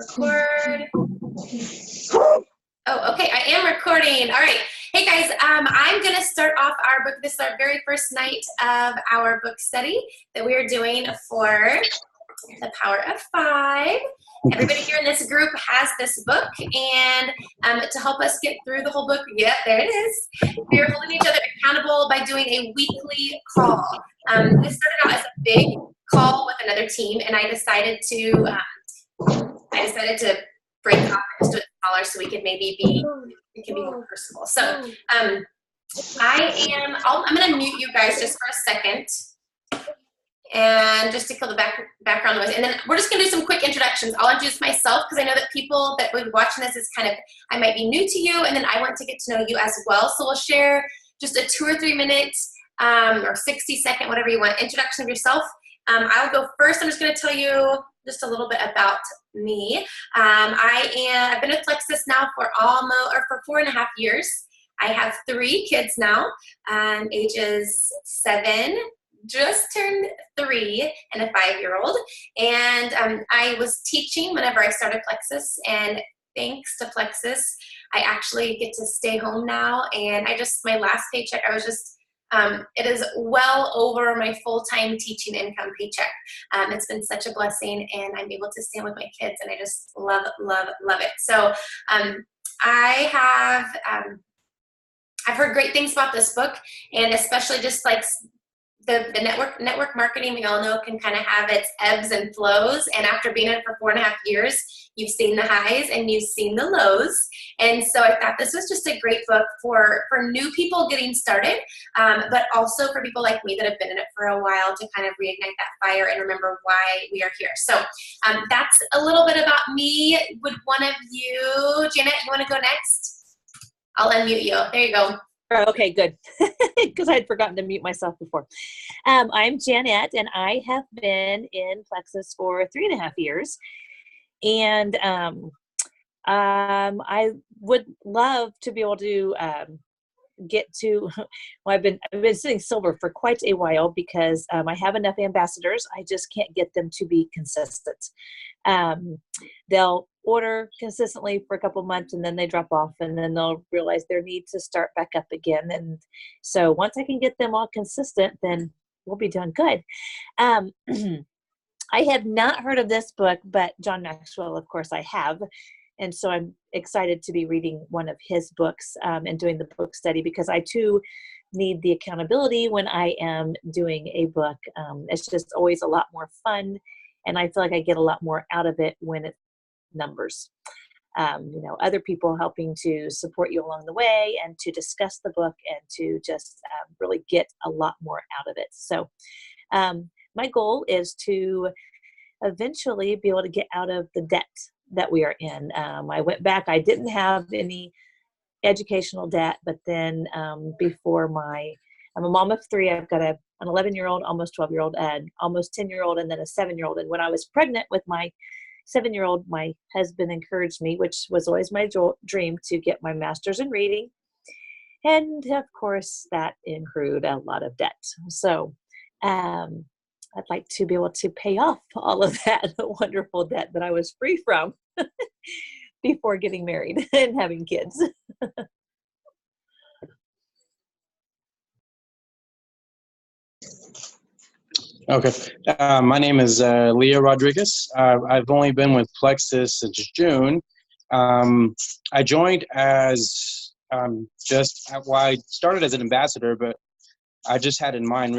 Record. Oh, okay, I am recording. All right. Hey guys, I'm gonna start off our book. This is our very first night of our book study that we are doing for The Power of Five. Everybody here in this group has this book, and to help us get through the whole book, yeah, there it is. We are holding each other accountable by doing a weekly call. This started out as a big call with another team, and I decided to break off and do it smaller so we could maybe it can be more personal. So I'm going to mute you guys just for a second, and just to kill the background noise. And then we're just going to do some quick introductions. I'll introduce myself because I know that people that will be watching this is I might be new to you, and then I want to get to know you as well. So we'll share just a 2 or 3 minutes or 60-second, whatever you want, introduction of yourself. I'll go first. I'm just going to tell you just a little bit about me. I've been at Plexus now for 4.5 years. I have 3 kids now, ages 7, just turned 3, and a 5-year-old. And I was teaching whenever I started Plexus, and thanks to Plexus, I actually get to stay home now. And my last paycheck, it is well over my full-time teaching income paycheck. It's been such a blessing, and I'm able to stand with my kids, and I just love, love, love it. So I've heard great things about this book, and especially just like the network marketing, we all know, can kind of have its ebbs and flows. And after being in it for 4.5 years, you've seen the highs and you've seen the lows. And so I thought this was just a great book for new people getting started, but also for people like me that have been in it for a while to kind of reignite that fire and remember why we are here. So that's a little bit about me. Would one of you, Janet, you want to go next? I'll unmute you. There you go. Oh, okay, good. Because I had forgotten to mute myself before. I'm Janet, and I have been in Plexus for 3.5 years. And I would love to be able to get to, well, I've been sitting silver for quite a while because I have enough ambassadors. I just can't get them to be consistent. They'll order consistently for a couple months, and then they drop off, and then they'll realize their need to start back up again. And so once I can get them all consistent, then we'll be doing good. I have not heard of this book, but John Maxwell, of course, I have. And so I'm excited to be reading one of his books and doing the book study, because I too need the accountability when I am doing a book. It's just always a lot more fun, and I feel like I get a lot more out of it when it's numbers. Other people helping to support you along the way and to discuss the book and to just really get a lot more out of it. So my goal is to eventually be able to get out of the debt that we are in. I went back, I didn't have any educational debt, but then I'm a mom of 3. I've got an 11-year-old, almost 12-year-old, and almost 10-year-old, and then a 7-year-old. And when I was pregnant with my 7-year-old, my husband encouraged me, which was always my dream, to get my master's in reading. And of course, that included a lot of debt. So I'd like to be able to pay off all of that wonderful debt that I was free from before getting married and having kids. Okay. My name is Leo Rodriguez. I've only been with Plexus since June. I joined as I started as an ambassador, but I just had in mind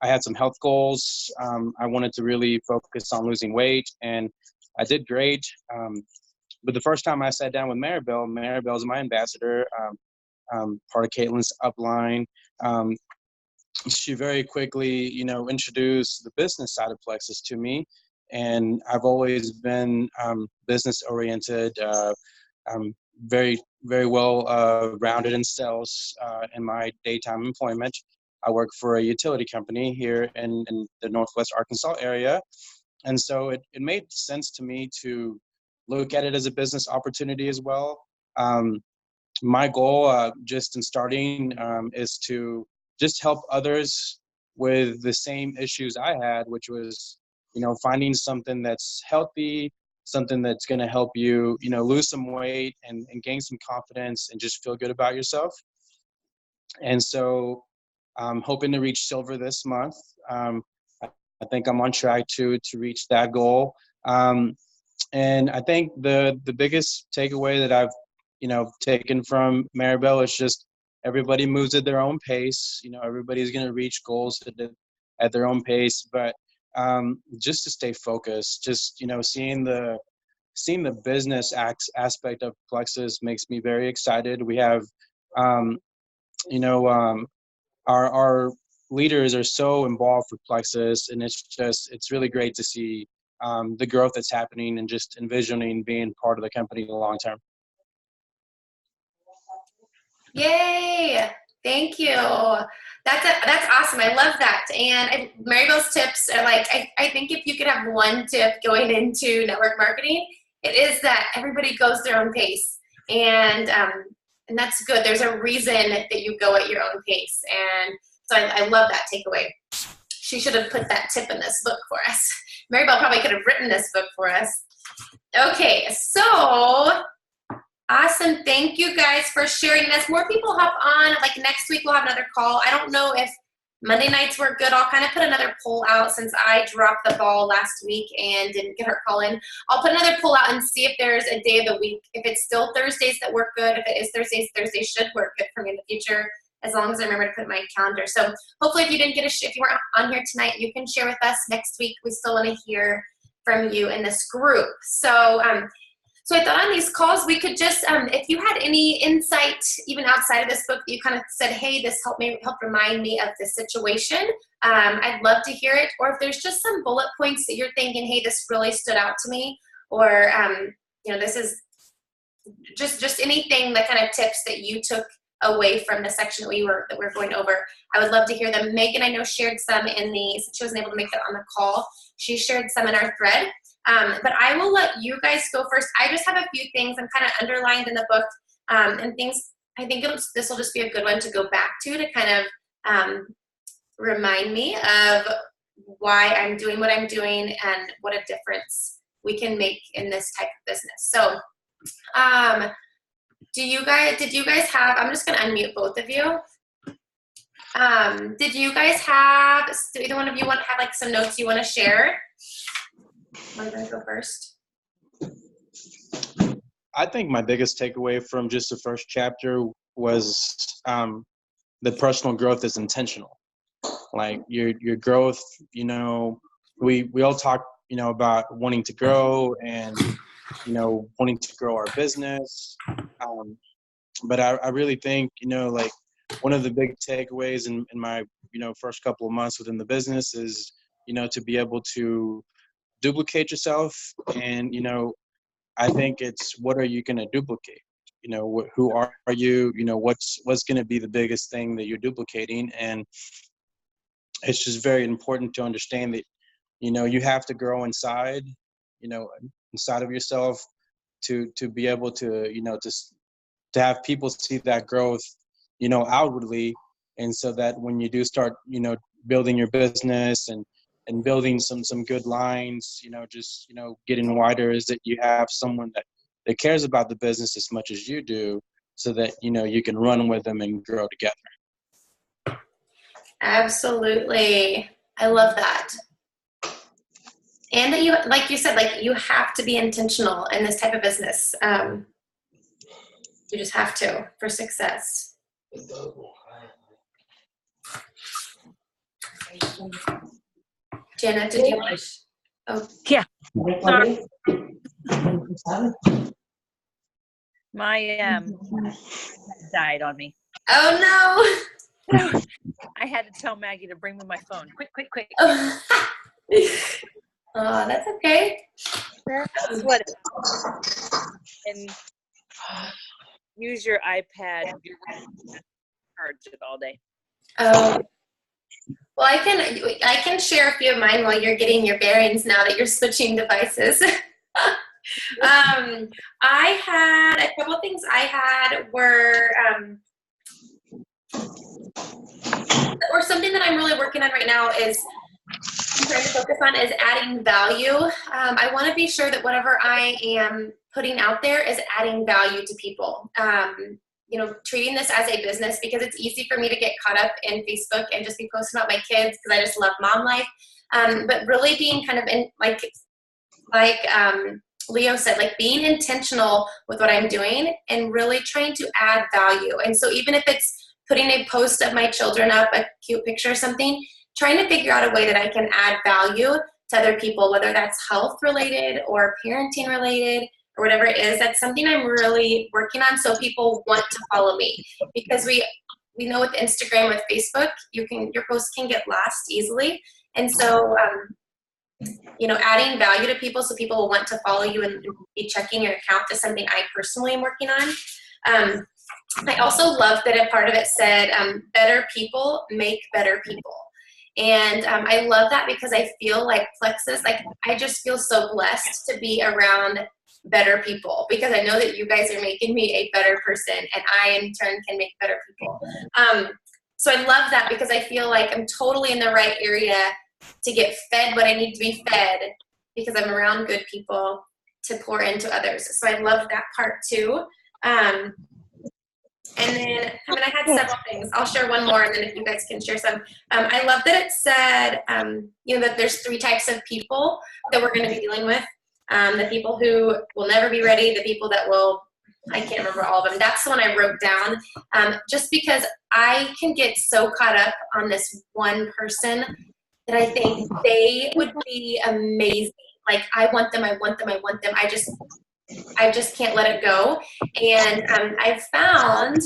I had some health goals. I wanted to really focus on losing weight, and I did great. But the first time I sat down with Maribel is my ambassador, part of Caitlin's upline. She very quickly, introduced the business side of Plexus to me, and I've always been business oriented, very, very well rounded in sales in my daytime employment. I work for a utility company here in the Northwest Arkansas area, and so it made sense to me to look at it as a business opportunity as well. My goal, just in starting, is to just help others with the same issues I had, which was, finding something that's healthy, something that's going to help you, lose some weight and gain some confidence and just feel good about yourself. And so I'm hoping to reach silver this month. I think I'm on track to reach that goal. And I think the biggest takeaway that I've, taken from Maribel is just everybody moves at their own pace. Everybody's going to reach goals at their own pace, but just to stay focused, just, seeing the business aspect of Plexus makes me very excited. We have, our leaders are so involved with Plexus, and it's really great to see the growth that's happening and just envisioning being part of the company long term. Yay! Thank you. That's awesome. I love that. And Maribel's tips are like, I think if you could have one tip going into network marketing, it is that everybody goes their own pace. And that's good. There's a reason that you go at your own pace. And so I love that takeaway. She should have put that tip in this book for us. Maribel probably could have written this book for us. Okay, so awesome. Thank you guys for sharing. And as more people hop on, like next week we'll have another call. I don't know if Monday nights were good. I'll kind of put another poll out since I dropped the ball last week and didn't get her call in. I'll put another poll out and see if there's a day of the week. If it's still Thursdays that work good. If it is Thursdays, Thursdays should work good for me in the future, as long as I remember to put it in my calendar. So hopefully if you didn't get if you weren't on here tonight, you can share with us next week. We still want to hear from you in this group. So so I thought on these calls we could just, if you had any insight, even outside of this book, that you kind of said, hey, this helped remind me of this situation, I'd love to hear it. Or if there's just some bullet points that you're thinking, hey, this really stood out to me, or this is just anything, that kind of tips that you took away from the section that we're going over, I would love to hear them. Megan, I know, shared some since she wasn't able to make it on the call, she shared some in our thread. But I will let you guys go first. I just have a few things I'm kind of underlined in the book, and things I think this will just be a good one to go back to kind of remind me of why I'm doing what I'm doing and what a difference we can make in this type of business. So did you guys have, I'm just going to unmute both of you. Did you guys have, do either one of you have like some notes you want to share? I'm going to go first. I think my biggest takeaway from just the first chapter was the personal growth is intentional. Like your growth, we all talk, about wanting to grow and, wanting to grow our business. But I really think, like one of the big takeaways in my, first couple of months within the business is, to be able to duplicate yourself. And, I think it's, what are you going to duplicate? Who are you? What's going to be the biggest thing that you're duplicating? And it's just very important to understand that, you have to grow inside, inside of yourself to be able to, to have people see that growth, outwardly. And so that when you do start, building your business and building some good lines, just, getting wider, is that you have someone that cares about the business as much as you do, so that, you can run with them and grow together. Absolutely. I love that. And that you, like you said, like you have to be intentional in this type of business. You just have to for success. Janet, did you want to? Oh. Yeah. My died on me. Oh no! I had to tell Maggie to bring me my phone. Quick! Oh, that's okay. That's what it is. And use your iPad. Charge it all day. Oh. Well, I can share a few of mine while you're getting your bearings now that you're switching devices. I had a couple of things I had were or something that I'm really working on right now is trying to focus on is adding value. I want to be sure that whatever I am putting out there is adding value to people. You know, treating this as a business, because it's easy for me to get caught up in Facebook and just be posting about my kids because I just love mom life. But really being kind of in like Leo said, like being intentional with what I'm doing and really trying to add value. And so even if it's putting a post of my children up, a cute picture or something, trying to figure out a way that I can add value to other people, whether that's health related or parenting related or whatever it is. That's something I'm really working on so people want to follow me, because we know with Instagram, with Facebook, your posts can get lost easily. And so, you know, adding value to people so people will want to follow you and be checking your account is something I personally am working on. I also love that a part of it said, better people make better people. And I love that because I feel like Plexus, like I just feel so blessed to be around better people, because I know that you guys are making me a better person, and I in turn can make better people. So I love that because I feel like I'm totally in the right area to get fed what I need to be fed, because I'm around good people to pour into others. So I love that part too. And then, I mean, I had several things. I'll share one more, and then if you guys can share some. I love that it said, you know, that there's 3 types of people that we're going to be dealing with. The people who will never be ready, the people that will, I can't remember all of them. That's the one I wrote down, just because I can get so caught up on this one person that I think they would be amazing. Like, I want them, I want them, I want them. I just can't let it go. And I've found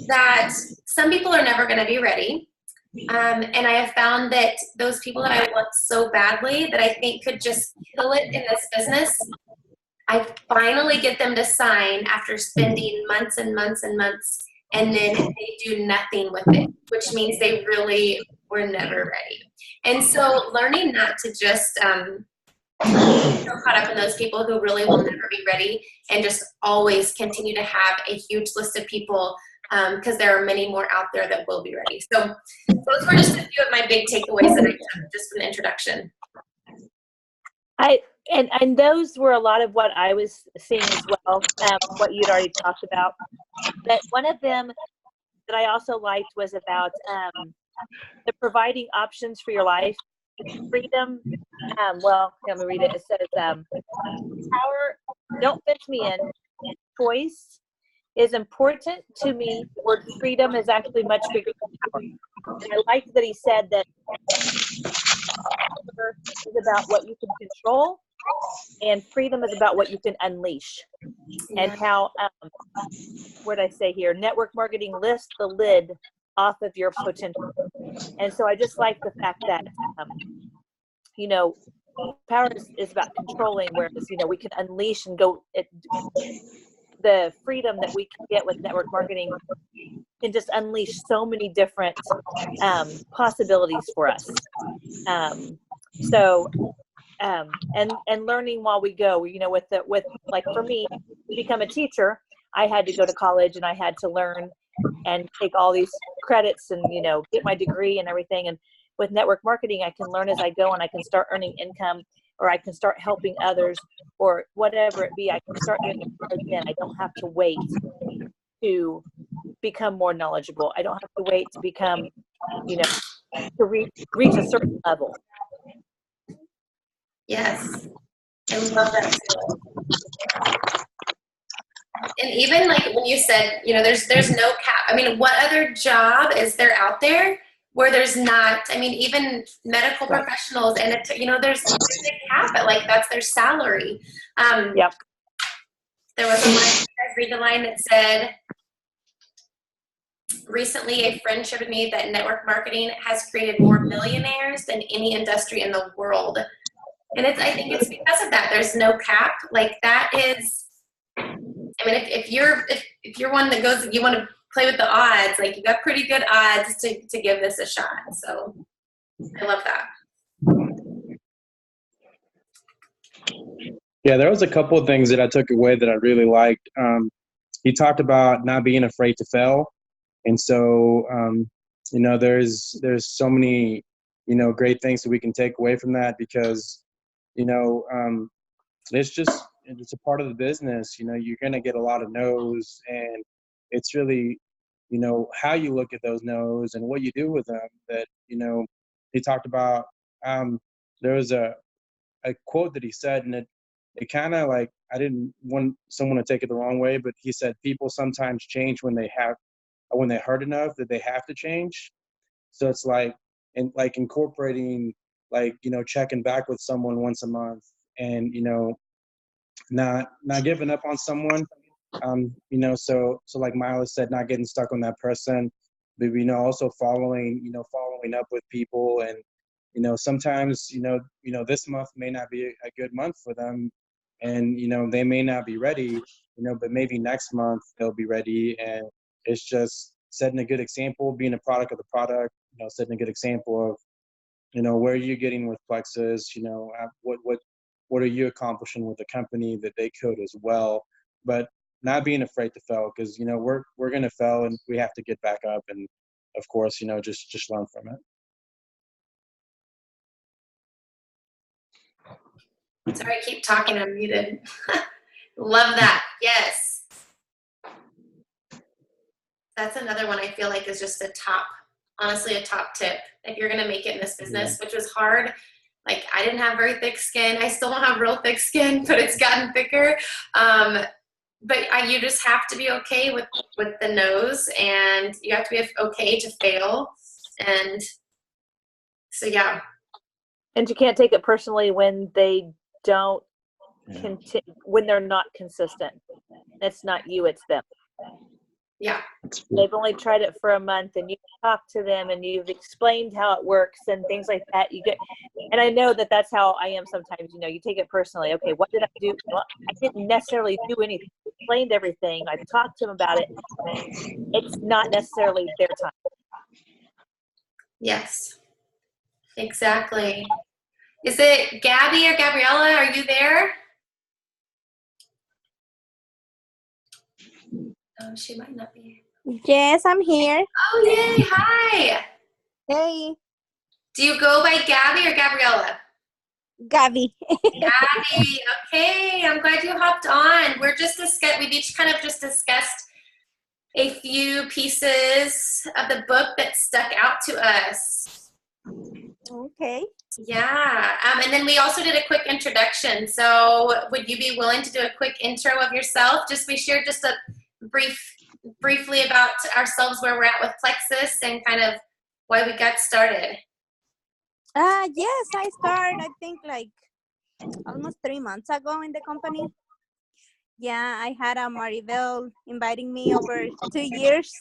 that some people are never going to be ready. And I have found that those people that I want so badly that I think could just kill it in this business, I finally get them to sign after spending months and months and months, and then they do nothing with it, which means they really were never ready. And so learning not to just so caught up in those people who really will never be ready, and just always continue to have a huge list of people, because there are many more out there that will be ready. So those were just a few of my big takeaways that I took just from the introduction. And those were a lot of what I was seeing as well, what you'd already talked about. But one of them that I also liked was about the providing options for your life, freedom. Well, let me read it. It says, power, don't fit me in, choice is important to me. The word freedom is actually much bigger than power. And I liked that he said that power is about what you can control, and freedom is about what you can unleash. And how, what did I say here? Network marketing lifts the lid off of your potential. And so I just like the fact that, you know, power is about controlling, whereas, you know, we can unleash and go, the freedom that we can get with network marketing can just unleash so many different possibilities for us. And learning while we go, you know, with like for me, to become a teacher, I had to go to college and I had to learn and take all these credits and, you know, get my degree and everything. And with network marketing, I can learn as I go, and I can start earning income, or I can start helping others, or whatever it be. I can start doing it again. I don't have to wait to become more knowledgeable. I don't have to wait to become, you know, to reach a certain level. Yes, I love that too. And even like when you said, you know, there's no cap. I mean, what other job is there out there where there's not? I mean, even medical professionals, and you know, there's a cap at, like, that's their salary. Yep. There was a line. I read the line that said, recently a friend shared me that network marketing has created more millionaires than any industry in the world. And I think it's because of that. There's no cap. Like, that is, I mean, if you're one that goes, you want to play with the odds, like, you got pretty good odds to give this a shot. So I love that. Yeah, there was a couple of things that I took away that I really liked. He talked about not being afraid to fail. And so, you know, there's so many great things that we can take away from that, because, it's a part of the business. You're going to get a lot of no's, and it's really, how you look at those no's and what you do with them that, he talked about. There was a quote that he said, and it kind of like, I didn't want someone to take it the wrong way, but he said people sometimes change when they hurt enough that they have to change. So it's like, and like incorporating, like, checking back with someone once a month, and, not giving up on someone. So like Mila said, not getting stuck on that person, but, also following up with people. And, sometimes, this month may not be a good month for them, and, they may not be ready, but maybe next month they'll be ready. And it's just setting a good example, being a product of the product, setting a good example of, where you're getting with Plexus, what are you accomplishing with the company that they could as well, but not being afraid to fail, because, we're going to fail, and we have to get back up, and of course, just learn from it. Sorry, keep talking, I'm muted. Love that. Yes. That's another one I feel like is just honestly a top tip if you're going to make it in this business, which was hard. Like, I didn't have very thick skin. I still don't have real thick skin, but it's gotten thicker. But you just have to be okay with the no's, and you have to be okay to fail. And so, yeah. And you can't take it personally when they don't when they're not consistent. It's not you, it's them. Yeah. They've only tried it for a month, and you talk to them and you've explained how it works and things like that. And I know that that's how I am sometimes. You take it personally. Okay, what did I do? Well, I didn't necessarily do anything. I explained everything. I talked to them about it. It's not necessarily their time. Yes, exactly. Is it Gabby or Gabriella? Are you there? Oh, she might not be. Yes, I'm here. Oh, yay. Hi. Hey, Do you go by Gabby or Gabriella? Gabby. Gabby. Okay, I'm glad you hopped on. We've each kind of just discussed a few pieces of the book that stuck out to us. Okay. Yeah, and then we also did a quick introduction. So would you be willing to do a quick intro of yourself? We shared just a briefly about ourselves, where we're at with Plexus, and kind of why we got started. Yes, I started, I think, like almost 3 months ago in the company. Yeah, I had a Maribel inviting me over 2 years.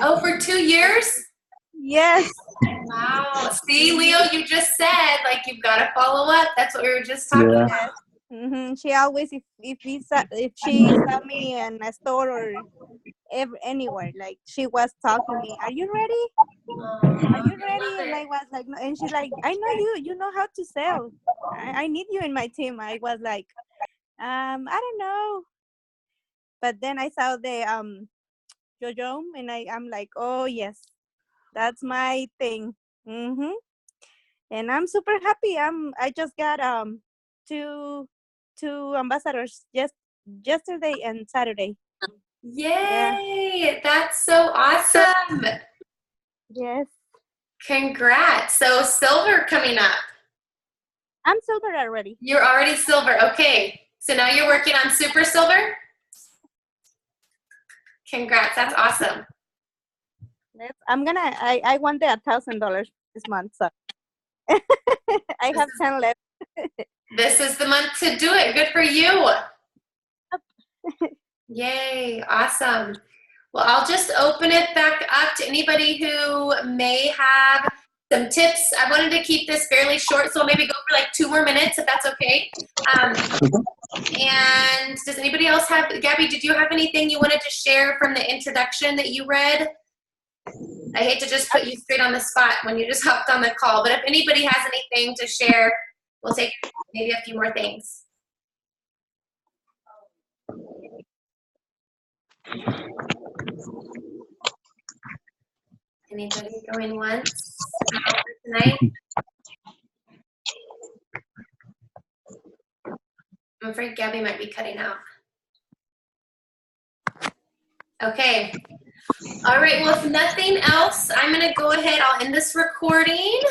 Oh, for 2 years? Yes. Wow. See, Leo, you just said, like, you've got to follow up. That's what we were just talking about. Yes. Mm-hmm. She always, if she saw me in a store or anywhere, like, she was talking to me, are you ready? Are you ready? And I was like, no. And she's like, I know you know how to sell. I need you in my team. I was like, I don't know. But then I saw the Jojo, and I'm like, oh yes, that's my thing. Mm-hmm. And I'm super happy. I just got two ambassadors yesterday and Saturday. Yay! Yeah. That's so awesome. Yes. Congrats. So silver coming up. I'm silver already. You're already silver. Okay. So now you're working on super silver? Congrats. That's awesome. Yes. I won the $1,000 this month, so I have 10 left. This is the month to do it. Good for you. Yay. Awesome. Well, I'll just open it back up to anybody who may have some tips. I wanted to keep this fairly short, so I'll maybe go for like 2 more minutes, if that's okay. And does anybody else have, Gabby, did you have anything you wanted to share from the introduction that you read? I hate to just put you straight on the spot when you just hopped on the call, but if anybody has anything to share, we'll take maybe a few more things. Anybody going once tonight? I'm afraid Gabby might be cutting out. Okay. All right, well, if nothing else, I'm going to go ahead. I'll end this recording.